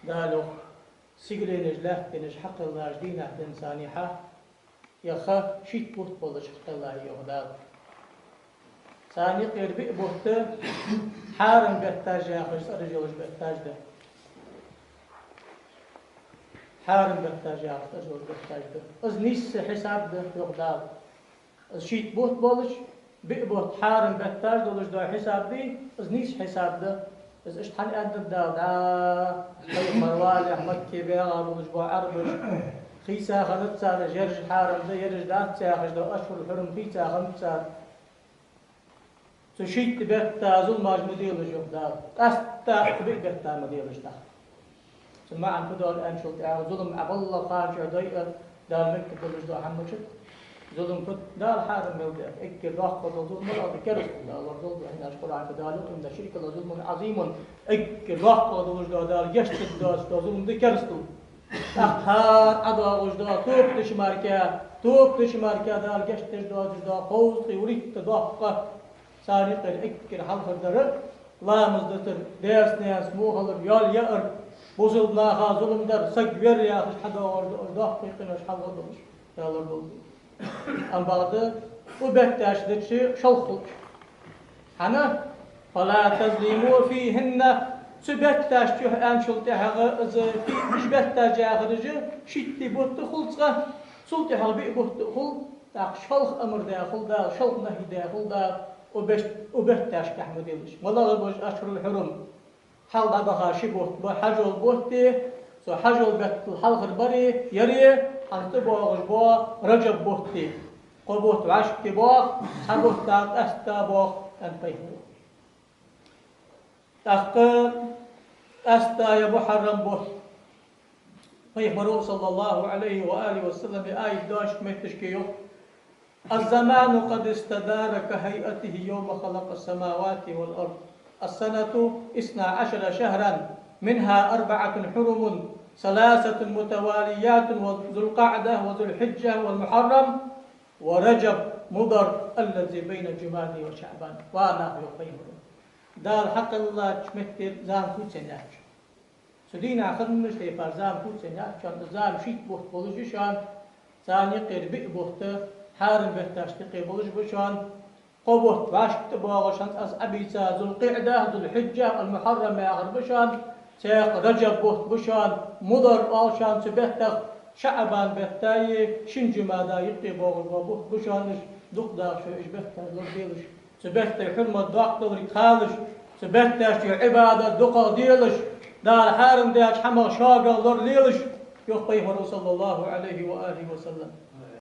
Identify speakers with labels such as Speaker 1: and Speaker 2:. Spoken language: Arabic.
Speaker 1: قالوا سيقلينج له بنج حق الله جدينه إنسانيحة يخا شيت بوت بولش حق الله يغداد ثاني قير بي بوت حارم بيحتاج ياخذ رجلش بيحتاج ده حارم بيحتاج ياخذ رجلش بيحتاج ده از نيس حساب ده يغداد از شيت بوت بولش بي بوت حارم بيحتاج دولش ده حساب دي از نيس حساب ده از اشتحن أدب دا خير مروالي مكي بيغا بولش بو عربش خيسا خلت سار جرج حارم ده يرج دات ساخش ده أشهر الحرم خيسا خمت سار تشيت بيتا ظلم مدير الجهدار أستا بيتا مدير الجهدار ثم عن فدول أنشل ظلم أبلا خارج ضيق دار مكة بالجدار حمشت ظلم كت دار حارم مودع إك راح قد ظلم لا ذكرت الله ظلم إحنا أشكر عن فدالك إن الشرك ظلم عظيم إك راح قد وجدار دار يشتد دار ظلم ذكرته أخار أضع وجدار توب تشماركا دار يشتد دار خوص وريت ضحقة سارق الإكر حلق الدرق لا مزدتر ديس ناس موهلر يال يأر بوزل ناها ظلم در سجور يا خش حدا ورده قيقناش حلق دلش يالر دلش أم بعد وبكتاش دتشي شلخلك حنا فلا تظلموا فيهن سبكتاش تيه أنشلتها إذا مش بكتاش جاهرجة شتي بوت خلصة سلطة حلبي بوت خل تاق شلخ أمر داخل دا شلخ نهي داخل دا وبهتاش كحمد يلش والله بوج أشهر الحرم حال بعضها شبوت بحجول بوتي سو حجول بيت الحلق البري يري أنت بوغش بو رجب بوتي قبوت عشق بوغ حبوت تاق أستا بوغ أن فيهو تاق أستا يبو حرم بوت فيهمرو صلى الله عليه وآله وسلم آية داش متشكيو الزمان قد استدار كهيئته يوم خلق السماوات والأرض السنة 12 شهرا منها 4 حرم 3 متواليات وذو القعدة وذو الحجة والمحرم ورجب مضر الذي بين جمادي وشعبان وأنا يقيم دار حق الله تشمتر زام فوت سناج سدينا خدم مش تيفار زام فوت سناج شان زام شيت بوت بولوش شان ثاني قرب بوت حارم بهتاش تقبلش بشان قبوت واشت باغشان أز أبيتا ذو القعدة ذو الحجة المحرم ياغر بشان سيق رجب بوت بشان مضر آشان سبهتخ شعبان بهتاي شنجمادا يقي باغر بوت بشانش دق داش إيش بهتا لرديلش سبهتا حرمة داق دوري خالش سبهتاش عبادة دقا ديلش دار حارم داش حما شاقا لرديلش يخبيه صلى الله عليه وآله وسلم